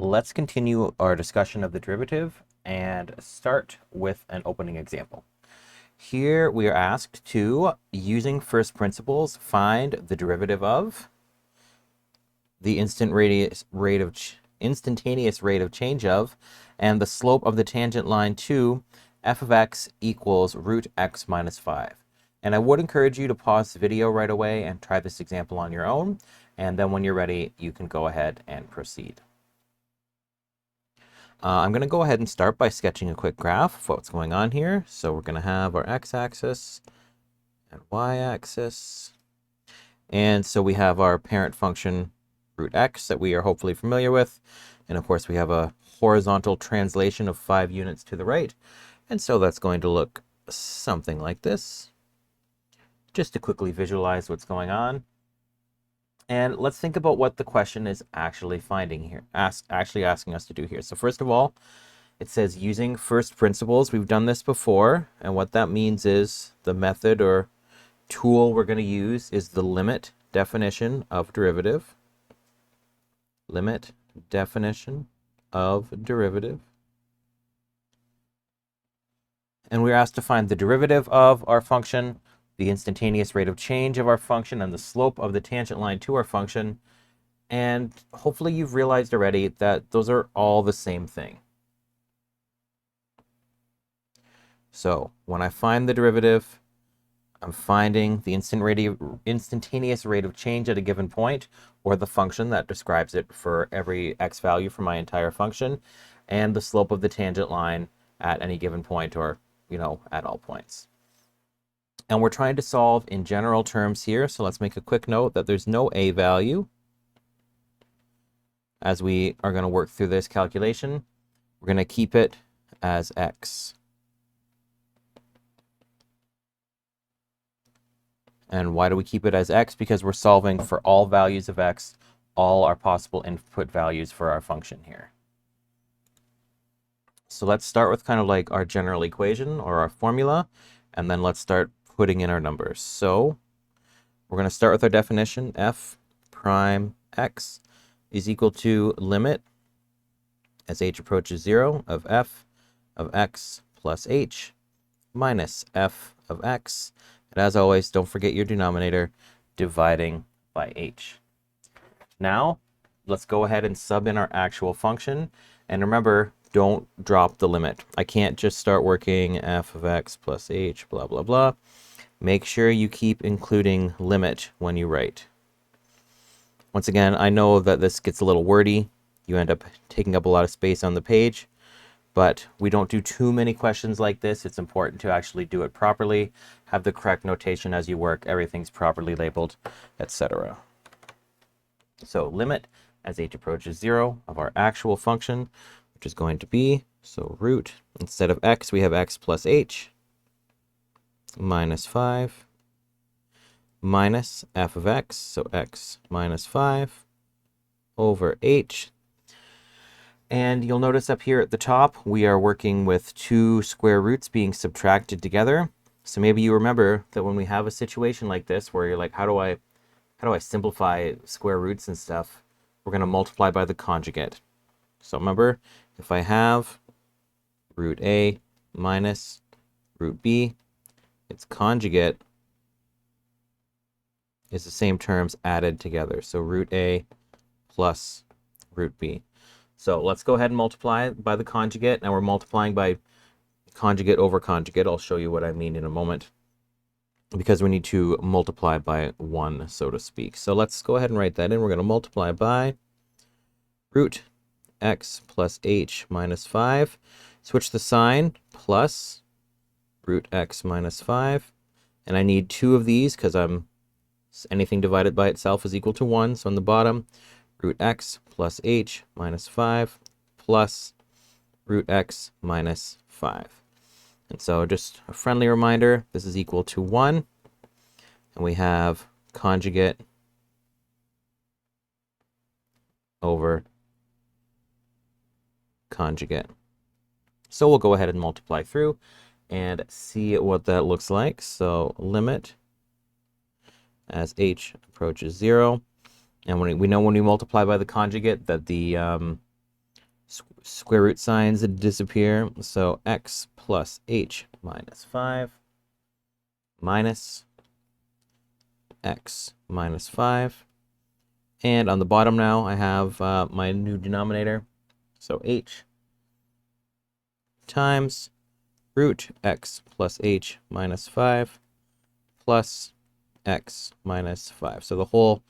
Let's continue our discussion of the derivative and start with an opening example. Here we are asked to, using first principles, find the derivative of the instantaneous rate of change of, and the slope of the tangent line to f of x equals root x minus 5. And I would encourage you to pause the video right away and try this example on your own, and then when you're ready, you can go ahead and proceed. I'm going to go ahead and start by sketching a quick graph of what's going on here. So we're going to have our x-axis and y-axis. And so we have our parent function root x that we are hopefully familiar with. And of course we have a horizontal translation of 5 units to the right. And so that's going to look something like this. Just to quickly visualize what's going on. And let's think about what the question is actually finding here, actually asking us to do here. So first of all, it says using first principles. We've done this before, and what that means is the method or tool we're going to use is the limit definition of derivative. Limit definition of derivative. And we're asked to find the derivative of our function, the instantaneous rate of change of our function, and the slope of the tangent line to our function. And hopefully you've realized already that those are all the same thing. So when I find the derivative, I'm finding the instantaneous rate of change at a given point, or the function that describes it for every x value for my entire function, and the slope of the tangent line at any given point, or at all points. And we're trying to solve in general terms here, so let's make a quick note that there's no a value. As we are going to work through this calculation, we're going to keep it as x. And why do we keep it as x? Because we're solving for all values of x, all our possible input values for our function here. So let's start with kind of like our general equation or our formula, and then let's start putting in our numbers. So we're going to start with our definition. F prime x is equal to limit as h approaches 0 of f of x plus h minus f of x. And as always, don't forget your denominator, dividing by h. Now, let's go ahead and sub in our actual function. And remember, don't drop the limit. I can't just start working f of x plus h, blah, blah, blah. Make sure you keep including limit when you write. Once again, I know that this gets a little wordy. You end up taking up a lot of space on the page, but we don't do too many questions like this. It's important to actually do it properly, have the correct notation as you work, everything's properly labeled, etc. So limit as h approaches 0 of our actual function, which is going to be, so root, instead of x, we have x plus h, minus 5, minus f of x, so x minus 5, over h. And you'll notice up here at the top, we are working with 2 square roots being subtracted together. So maybe you remember that when we have a situation like this, where you're like, how do I simplify square roots and stuff? We're going to multiply by the conjugate. So remember, if I have root a minus root b, its conjugate is the same terms added together. So root a plus root b. So let's go ahead and multiply by the conjugate. Now we're multiplying by conjugate over conjugate. I'll show you what I mean in a moment, because we need to multiply by 1, so to speak. So let's go ahead and write that in. We're going to multiply by root x plus h minus 5. Switch the sign, plus root x minus 5. And I need 2 of these because anything divided by itself is equal to 1. So on the bottom, root x plus h minus 5 plus root x minus 5. And so just a friendly reminder, this is equal to 1. And we have conjugate over conjugate. So we'll go ahead and multiply through and see what that looks like. So limit as h approaches 0. And we know when we multiply by the conjugate that the Square root signs disappear. So x plus h minus 5 minus x minus 5. And on the bottom now, I have my new denominator. So h times root x plus h minus 5 plus x minus 5. So the whole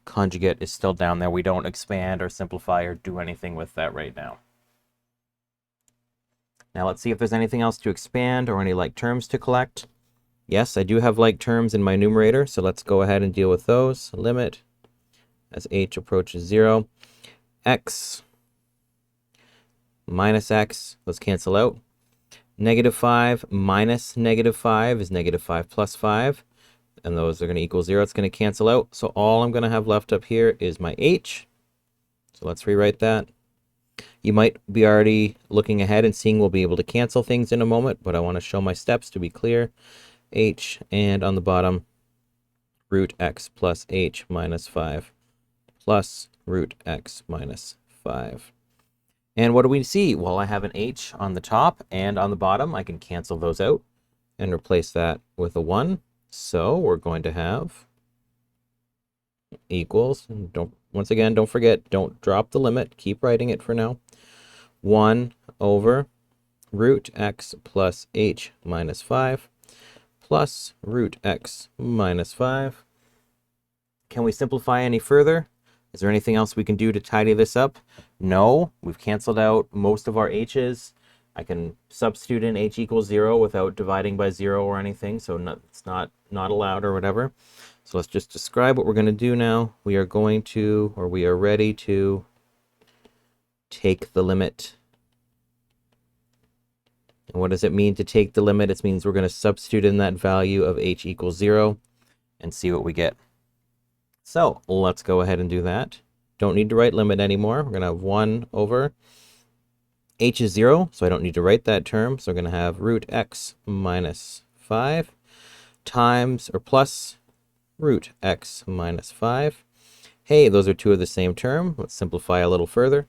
conjugate is still down there. We don't expand or simplify or do anything with that right now. Now let's see if there's anything else to expand or any like terms to collect. Yes, I do have like terms in my numerator, so let's go ahead and deal with those. Limit as h approaches 0. X minus x, let's cancel out. Negative 5 minus negative 5 is negative 5 plus 5. And those are going to equal 0. It's going to cancel out. So all I'm going to have left up here is my h. So let's rewrite that. You might be already looking ahead and seeing we'll be able to cancel things in a moment, but I want to show my steps to be clear. H, and on the bottom, root x plus h minus 5 plus root x minus 5. And what do we see? Well, I have an h on the top and on the bottom. I can cancel those out and replace that with a 1. So we're going to have equals, once again, don't forget, don't drop the limit, keep writing it for now. 1 over root x plus h minus 5 plus root x minus 5. Can we simplify any further? Is there anything else we can do to tidy this up? No, we've canceled out most of our h's. I can substitute in h equals 0 without dividing by 0 or anything, so it's not allowed or whatever. So let's just describe what we're going to do now. We are going to, or we are ready to take the limit. And what does it mean to take the limit? It means we're going to substitute in that value of h equals 0 and see what we get. So let's go ahead and do that. Don't need to write limit anymore. We're going to have 1 over h is 0, so I don't need to write that term. So we're going to have root x minus 5 times or plus root x minus 5. Hey, those are two of the same term. Let's simplify a little further.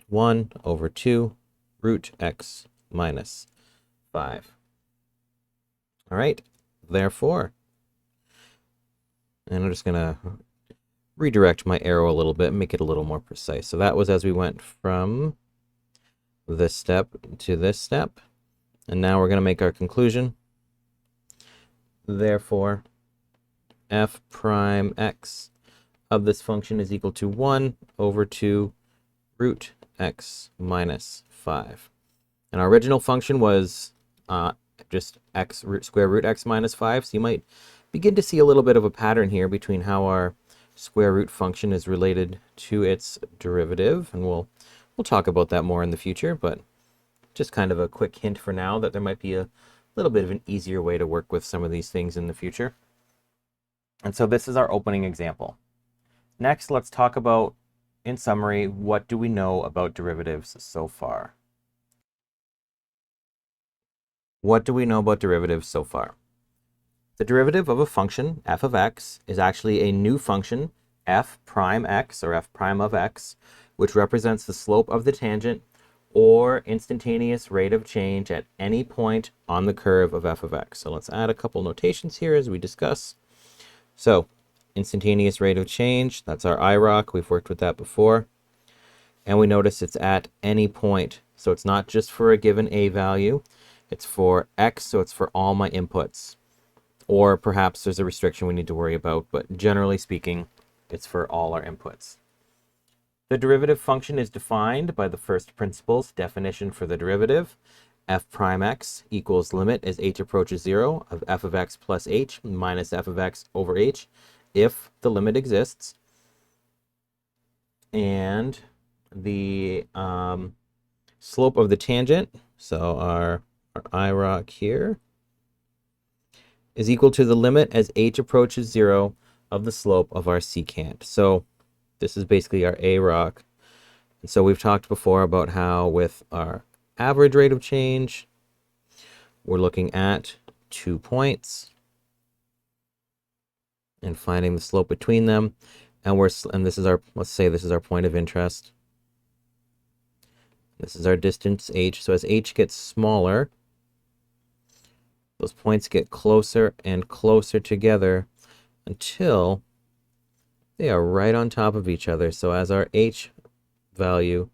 1 over 2 root x minus 5. All right, therefore, and I'm just going to redirect my arrow a little bit, make it a little more precise. So that was as we went from this step to this step. And now we're going to make our conclusion. Therefore, f prime x of this function is equal to 1 over 2 root x minus 5. And our original function was just x square root x minus 5. So you might begin to see a little bit of a pattern here between how our square root function is related to its derivative. And we'll talk about that more in the future, but just kind of a quick hint for now that there might be a little bit of an easier way to work with some of these things in the future. And so this is our opening example. Next, let's talk about, in summary, what do we know about derivatives so far? What do we know about derivatives so far? The derivative of a function, f of x, is actually a new function, f prime x, or f prime of x, which represents the slope of the tangent or instantaneous rate of change at any point on the curve of f of x. So let's add a couple notations here as we discuss. So instantaneous rate of change, that's our IROC. We've worked with that before. And we notice it's at any point. So it's not just for a given a value. It's for x, so it's for all my inputs. Or perhaps there's a restriction we need to worry about, but generally speaking, it's for all our inputs. The derivative function is defined by the first principles definition for the derivative. F prime x equals limit as h approaches 0 of f of x plus h minus f of x over h if the limit exists. And the slope of the tangent, so our IROC here, is equal to the limit as h approaches 0 of the slope of our secant. So this is basically our AROC. And so we've talked before about how with our average rate of change, we're looking at 2 points and finding the slope between them. And this is our, let's say this is our point of interest. This is our distance h. So as h gets smaller, those points get closer and closer together until they are right on top of each other. So as our h value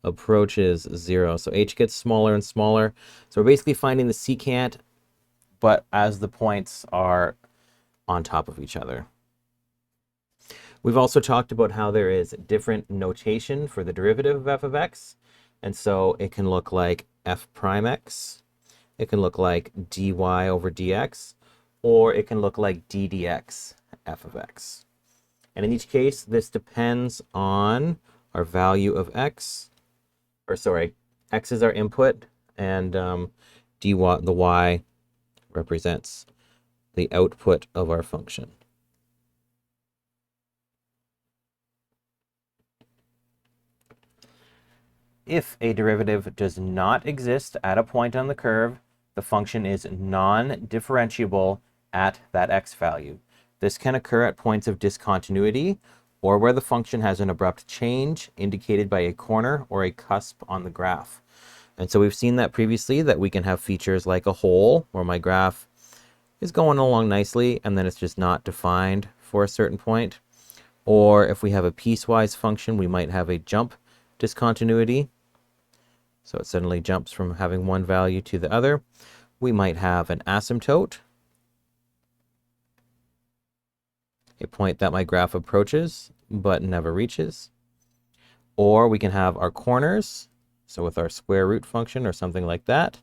approaches 0, so h gets smaller and smaller. So we're basically finding the secant, but as the points are on top of each other. We've also talked about how there is different notation for the derivative of f of x. And so it can look like f prime x, it can look like dy over dx, or it can look like d dx f of x. And in each case, this depends on our value of x, or sorry, x is our input, and dy, the y represents the output of our function. If a derivative does not exist at a point on the curve, the function is non-differentiable at that x value. This can occur at points of discontinuity or where the function has an abrupt change indicated by a corner or a cusp on the graph. And so we've seen that previously, that we can have features like a hole where my graph is going along nicely and then it's just not defined for a certain point. Or if we have a piecewise function, we might have a jump discontinuity. So it suddenly jumps from having one value to the other. We might have an asymptote, a point that my graph approaches but never reaches. Or we can have our corners, so with our square root function or something like that.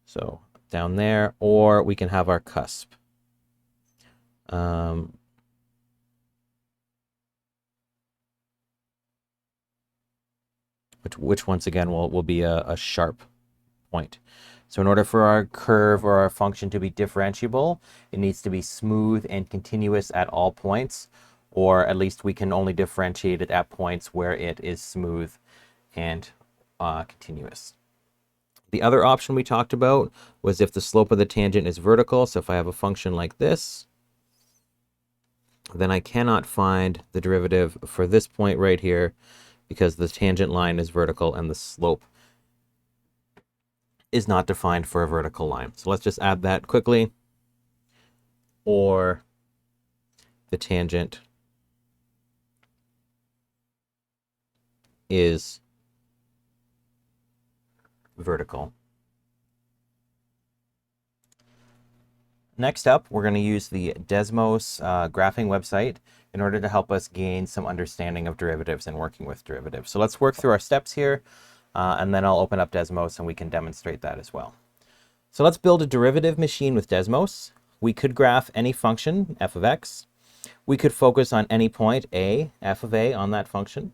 So down there, or we can have our cusp. Which once again will be a sharp point. So in order for our curve or our function to be differentiable, it needs to be smooth and continuous at all points, or at least we can only differentiate it at points where it is smooth and continuous. The other option we talked about was if the slope of the tangent is vertical. So if I have a function like this, then I cannot find the derivative for this point right here because the tangent line is vertical and the slope is not defined for a vertical line. So let's just add that quickly. Or the tangent is vertical. Next up, we're going to use the Desmos graphing website in order to help us gain some understanding of derivatives and working with derivatives. So let's work through our steps here, and then I'll open up Desmos and we can demonstrate that as well. So let's build a derivative machine with Desmos. We could graph any function, f of x. We could focus on any point, a, f of a, on that function.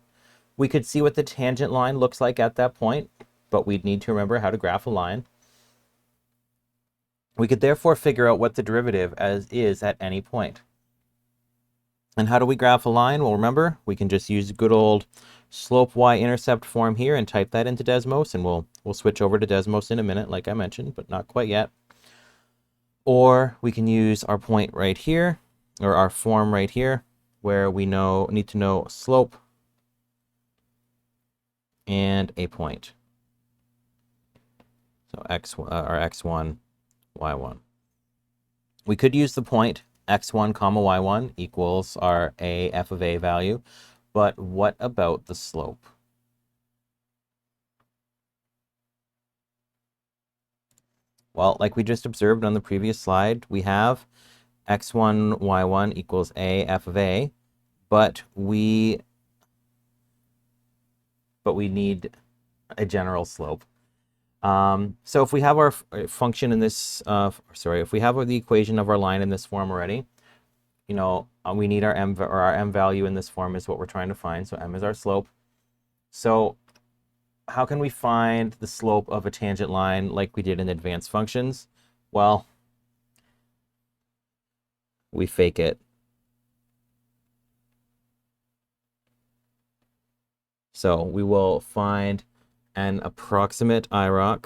We could see what the tangent line looks like at that point, but we'd need to remember how to graph a line. We could therefore figure out what the derivative is at any point. And how do we graph a line? Well, remember, we can just use good old slope y-intercept form here and type that into Desmos, and we'll switch over to Desmos in a minute, like I mentioned, but not quite yet. Or we can use our point right here, or our form right here, where we need to know slope and a point. So our x1, y1. We could use the point x1 comma y1 equals our a f of a value, but what about the slope? Well, like we just observed on the previous slide, we have x1 y1 equals a f of a, but we need a general slope. So if we have our function in this, if we have the equation of our line in this form already, we need our m, or our m value in this form is what we're trying to find. So m is our slope. So how can we find the slope of a tangent line like we did in advanced functions? Well, we fake it. So we will find an approximate IROC.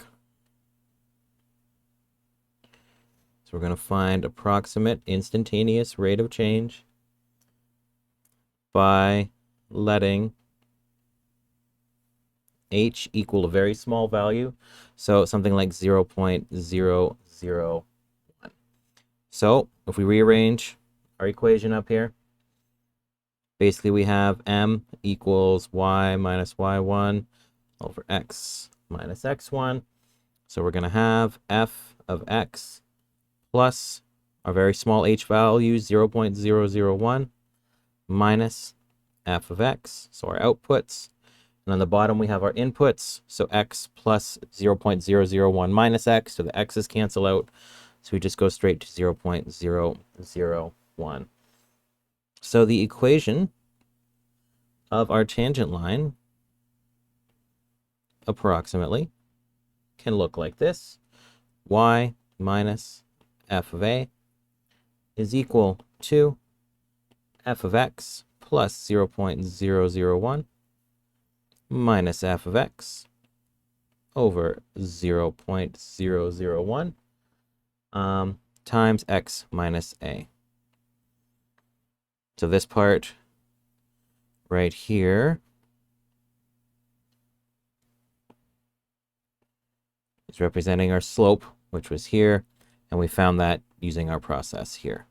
So we're going to find approximate instantaneous rate of change by letting h equal a very small value, so something like 0.001. So if we rearrange our equation up here, basically we have m equals y minus y1 over x minus x1. So we're going to have f of x plus our very small h value, 0.001, minus f of x, so our outputs. And on the bottom, we have our inputs, so x plus 0.001 minus x, so the x's cancel out. So we just go straight to 0.001. So the equation of our tangent line, approximately, can look like this. Y minus f of a is equal to f of x plus 0.001 minus f of x over 0.001 times x minus a. So this part right here is representing our slope, which was here, and we found that using our process here.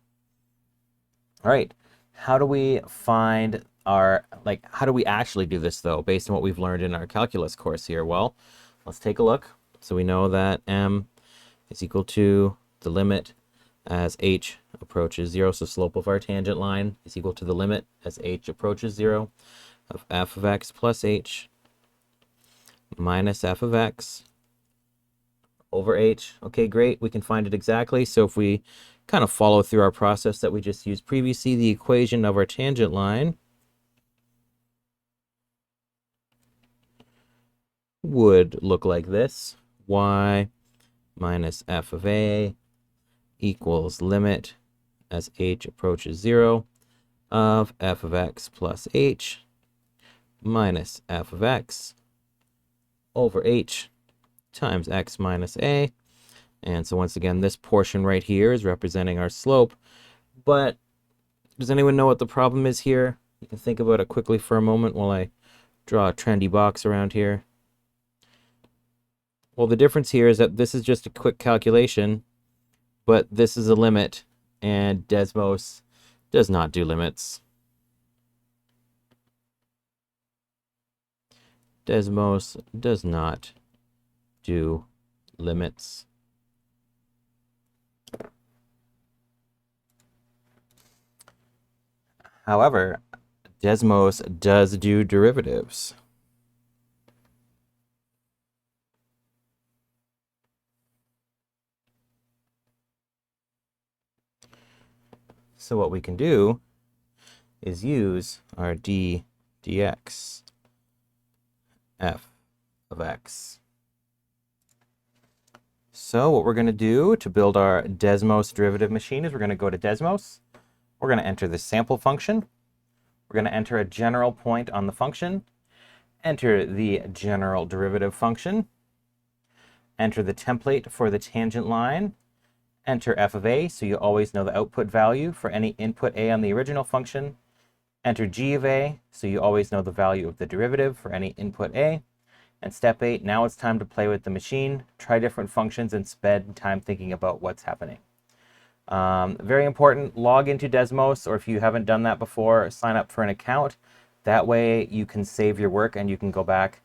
All right, how do we find our, how do we actually do this though, based on what we've learned in our calculus course here? Well, let's take a look. So we know that m is equal to the limit as h approaches 0, so slope of our tangent line is equal to the limit as h approaches 0 of f of x plus h minus f of x over h. Okay, great, we can find it exactly. So if we kind of follow through our process that we just used previously, the equation of our tangent line would look like this. Y minus f of a equals limit as h approaches 0 of f of x plus h minus f of x over h times x minus a. And so once again, this portion right here is representing our slope. But does anyone know what the problem is here? You can think about it quickly for a moment while I draw a trendy box around here. Well, the difference here is that this is just a quick calculation, but this is a limit, and Desmos does not do limits. Desmos does not do limits. However, Desmos does do derivatives. So what we can do is use our dx f of x. So what we're going to do to build our Desmos derivative machine is we're going to go to Desmos. We're going to enter the sample function. We're going to enter a general point on the function, enter the general derivative function, enter the template for the tangent line, enter f of a, so you always know the output value for any input a on the original function, enter g of a, so you always know the value of the derivative for any input a, and step 8, now it's time to play with the machine, try different functions, and spend time thinking about what's happening. Very important, log into Desmos, or if you haven't done that before, sign up for an account. That way you can save your work and you can go back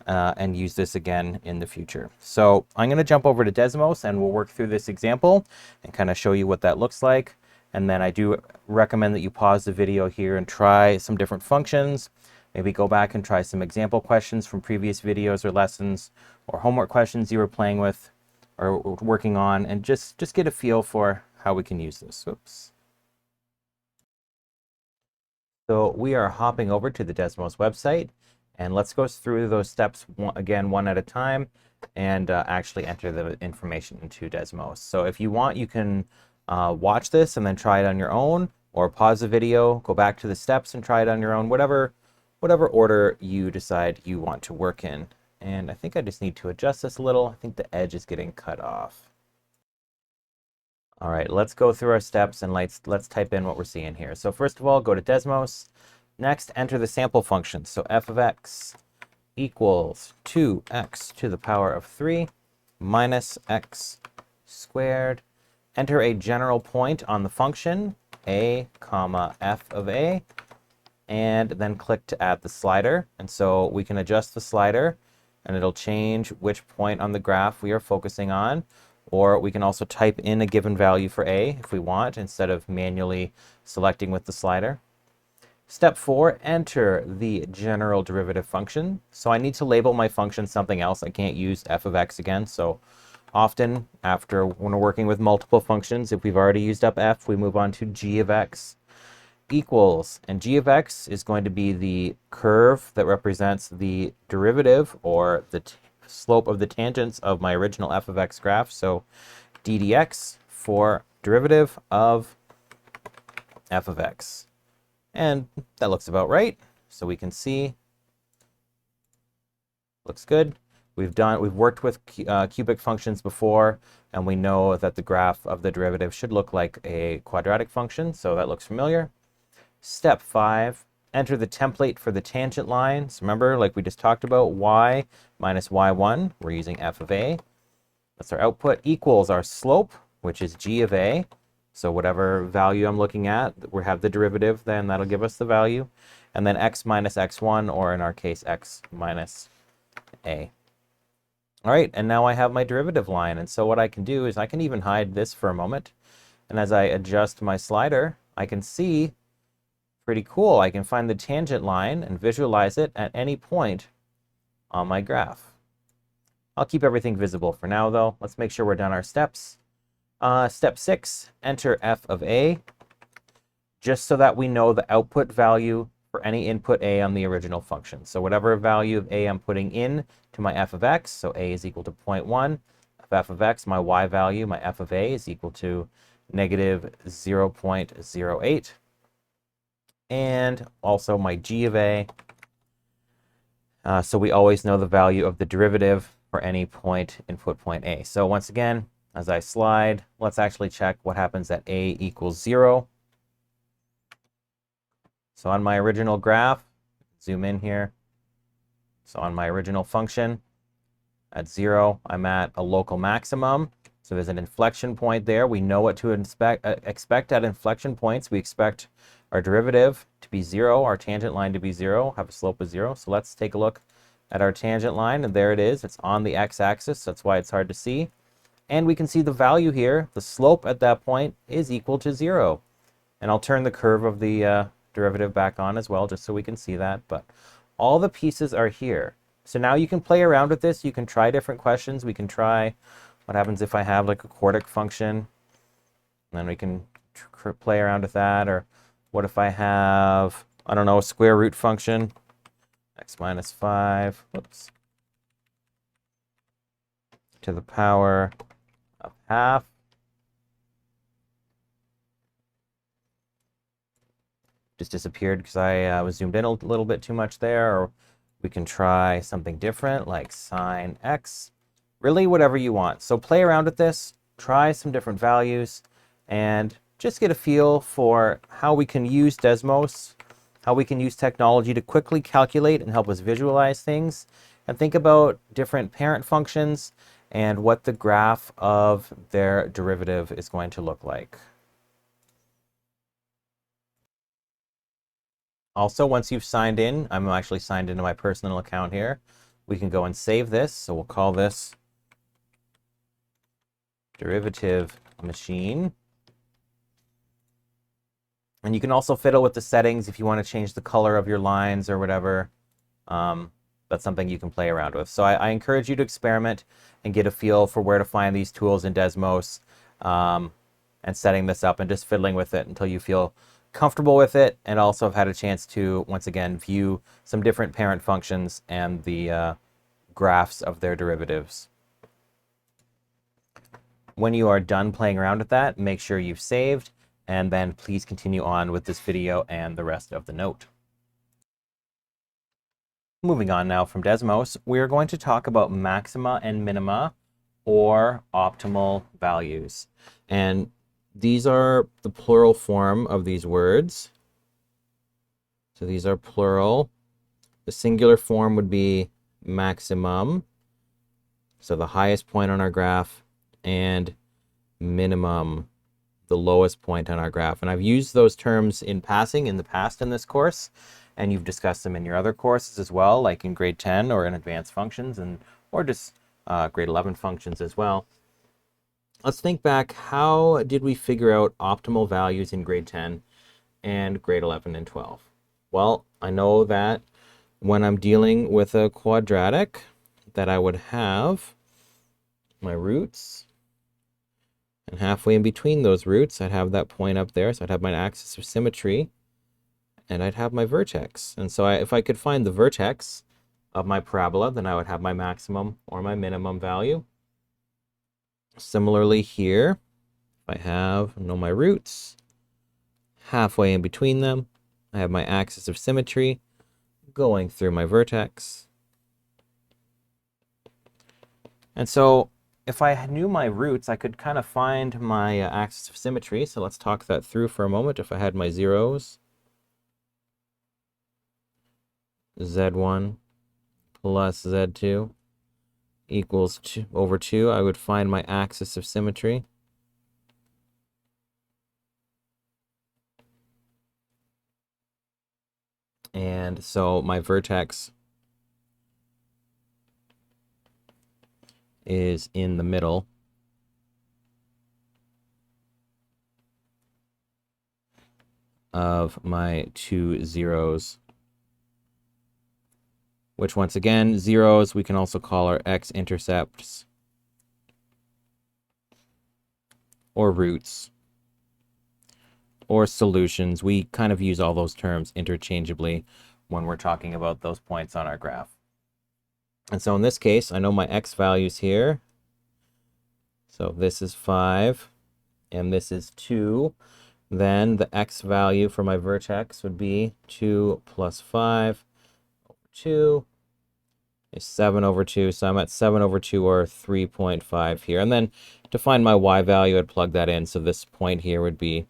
and use this again in the future. So I'm going to jump over to Desmos and we'll work through this example and kind of show you what that looks like. And then I do recommend that you pause the video here and try some different functions. Maybe go back and try some example questions from previous videos or lessons or homework questions you were playing with or working on, and just get a feel for how we can use this. Oops. So we are hopping over to the Desmos website, and let's go through those steps again one at a time and actually enter the information into Desmos. So if you want, you can watch this and then try it on your own, or pause the video, go back to the steps and try it on your own, whatever order you decide you want to work in. And I think I just need to adjust this a little. I think the edge is getting cut off. All right, let's go through our steps and let's type in what we're seeing here. So first of all, go to Desmos. Next, enter the sample function. So f of x equals 2x to the power of 3 minus x squared. Enter a general point on the function a comma f of a, and then click to add the slider. And so we can adjust the slider and it'll change which point on the graph we are focusing on. Or we can also type in a given value for a if we want, instead of manually selecting with the slider. Step 4, enter the general derivative function. So I need to label my function something else. I can't use f of x again. So often when we're working with multiple functions, if we've already used up f, we move on to g of x equals, and g of x is going to be the curve that represents the derivative or the slope of the tangents of my original f of x graph. So d dx for derivative of f of x. And that looks about right. So we can see, looks good. We've worked with cubic functions before, and we know that the graph of the derivative should look like a quadratic function. So that looks familiar. Step 5, enter the template for the tangent line. So remember, like we just talked about, y minus y1, we're using f of a. That's our output, equals our slope, which is g of a. So whatever value I'm looking at, we have the derivative, then that'll give us the value. And then x minus x1, or in our case, x minus a. All right, and now I have my derivative line. And so what I can do is I can even hide this for a moment. And as I adjust my slider, I can see, pretty cool, I can find the tangent line and visualize it at any point on my graph. I'll keep everything visible for now, though. Let's make sure we're done our steps. Step 6, enter f of a, just so that we know the output value for any input a on the original function. So whatever value of a I'm putting in to my f of x, so a is equal to 0.1, of f of x, my y value, my f of a, is equal to negative 0.08. And also my g of a. So we always know the value of the derivative for any point, input point a. So once again, as I slide, let's actually check what happens at a equals 0. So on my original graph, zoom in here. So on my original function, at 0, I'm at a local maximum. So there's an inflection point there. We know what to expect at inflection points. We expect our derivative to be 0, our tangent line to be 0, have a slope of 0. So let's take a look at our tangent line, and there it is. It's on the x-axis. That's why it's hard to see. And we can see the value here. The slope at that point is equal to 0. And I'll turn the curve of the derivative back on as well, just so we can see that. But all the pieces are here. So now you can play around with this. You can try different questions. We can try what happens if I have like a quartic function. And then we can play around with that. Or what if I have, I don't know, a square root function, x minus 5, whoops, to the power of half. Just disappeared because I was zoomed in a little bit too much there. Or we can try something different like sine x. Really, whatever you want. So play around with this, try some different values, and just get a feel for how we can use Desmos, how we can use technology to quickly calculate and help us visualize things, and think about different parent functions and what the graph of their derivative is going to look like. Also, once you've signed in, I'm actually signed into my personal account here, we can go and save this. So we'll call this derivative machine. And you can also fiddle with the settings if you want to change the color of your lines or whatever. That's something you can play around with. So I encourage you to experiment and get a feel for where to find these tools in Desmos, and setting this up and just fiddling with it until you feel comfortable with it, and also have had a chance to, once again, view some different parent functions and the graphs of their derivatives. When you are done playing around with that, make sure you've saved, and then please continue on with this video and the rest of the note. Moving on now from Desmos, we're going to talk about maxima and minima, or optimal values. And these are the plural form of these words. So these are plural. The singular form would be maximum, so the highest point on our graph, and minimum, the lowest point on our graph. And I've used those terms in passing in the past in this course, and you've discussed them in your other courses as well, like in grade 10 or in advanced functions, and or just grade 11 functions as well. Let's think back, how did we figure out optimal values in grade 10 and grade 11 and 12? Well, I know that when I'm dealing with a quadratic, that I would have my roots, and halfway in between those roots, I'd have that point up there, so I'd have my axis of symmetry, and I'd have my vertex. And so if I could find the vertex of my parabola, then I would have my maximum or my minimum value. Similarly here, if I know my roots, halfway in between them, I have my axis of symmetry going through my vertex. And so if I knew my roots, I could kind of find my axis of symmetry. So let's talk that through for a moment. If I had my zeros, z1 plus z2 equals over 2, I would find my axis of symmetry. And so my vertex is in the middle of my two zeros, which once again, zeros we can also call our x-intercepts or roots or solutions. We kind of use all those terms interchangeably when we're talking about those points on our graph. And so in this case, I know my x values here. So this is 5 and this is 2. Then the x value for my vertex would be 2 plus 5 over 2 is 7 over 2. So I'm at 7 over 2 or 3.5 here. And then to find my y value, I'd plug that in. So this point here would be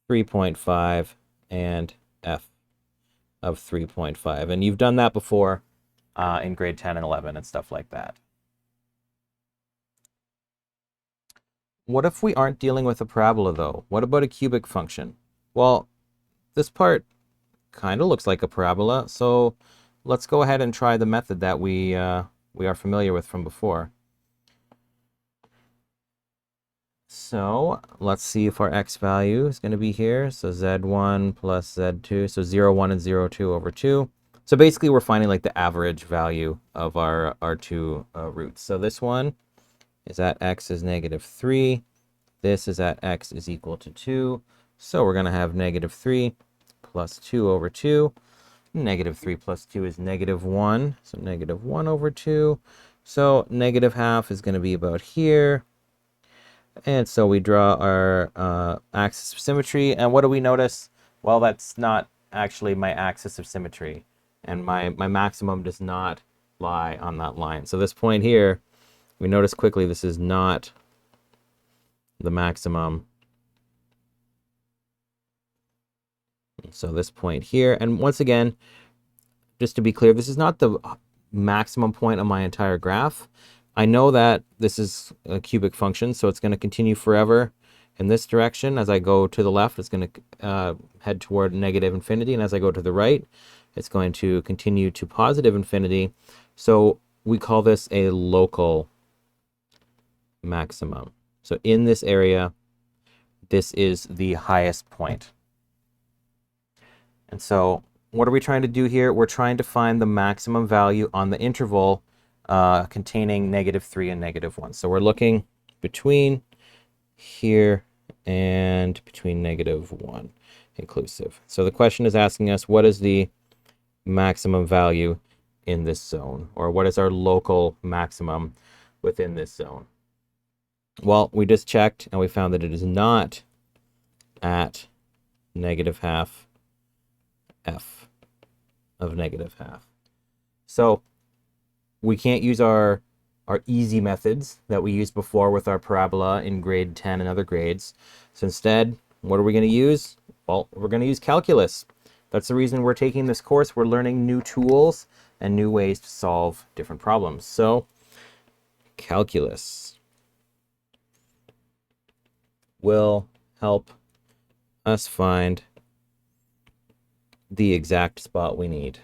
3.5 and f of 3.5. And you've done that before in grade 10 and 11 and stuff like that. What if we aren't dealing with a parabola though? What about a cubic function? Well, this part kind of looks like a parabola, so let's go ahead and try the method that we are familiar with from before. So let's see if our x value is going to be here. So z1 plus z2, so 0, 1 and 0, 2 over 2. So basically we're finding like the average value of our two roots. So this one is at x is -3. This is at x is equal to 2. So we're going to have -3 plus 2 over 2. -3 plus 2 is -1. So -1 over 2. So -½ is going to be about here. And so we draw our axis of symmetry. And what do we notice? Well, that's not actually my axis of symmetry. And my maximum does not lie on that line. So this point here, we notice quickly this is not the maximum. So this point here, and once again, just to be clear, this is not the maximum point on my entire graph. I know that this is a cubic function, so it's going to continue forever in this direction. As I go to the left, it's going to head toward -infinity, and as I go to the right, it's going to continue to positive infinity. So we call this a local maximum. So in this area, this is the highest point. And so what are we trying to do here? We're trying to find the maximum value on the interval containing -3 and -1. So we're looking between here and between -1 inclusive. So the question is asking us, what is the maximum value in this zone? Or what is our local maximum within this zone? Well, we just checked and we found that it is not at -½ f of -½ So we can't use our easy methods that we used before with our parabola in grade 10 and other grades. So instead, what are we going to use? Well, we're going to use calculus. That's the reason we're taking this course. We're learning new tools and new ways to solve different problems. So calculus will help us find the exact spot we need.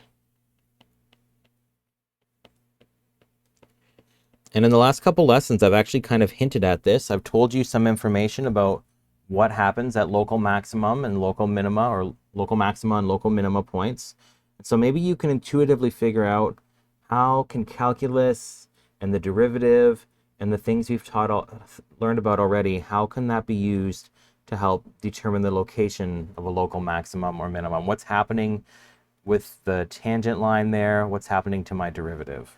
And in the last couple lessons, I've actually kind of hinted at this. I've told you some information about what happens at local maximum and local minima, or local maxima and local minima points. So maybe you can intuitively figure out how can calculus and the derivative and the things we've learned about already, how can that be used to help determine the location of a local maximum or minimum? What's happening with the tangent line there? What's happening to my derivative?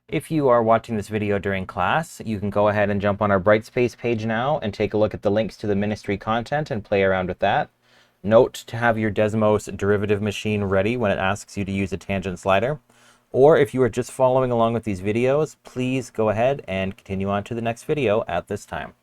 If you are watching this video during class, you can go ahead and jump on our Brightspace page now and take a look at the links to the ministry content and play around with that. Note to have your Desmos derivative machine ready when it asks you to use a tangent slider. Or if you are just following along with these videos, please go ahead and continue on to the next video at this time.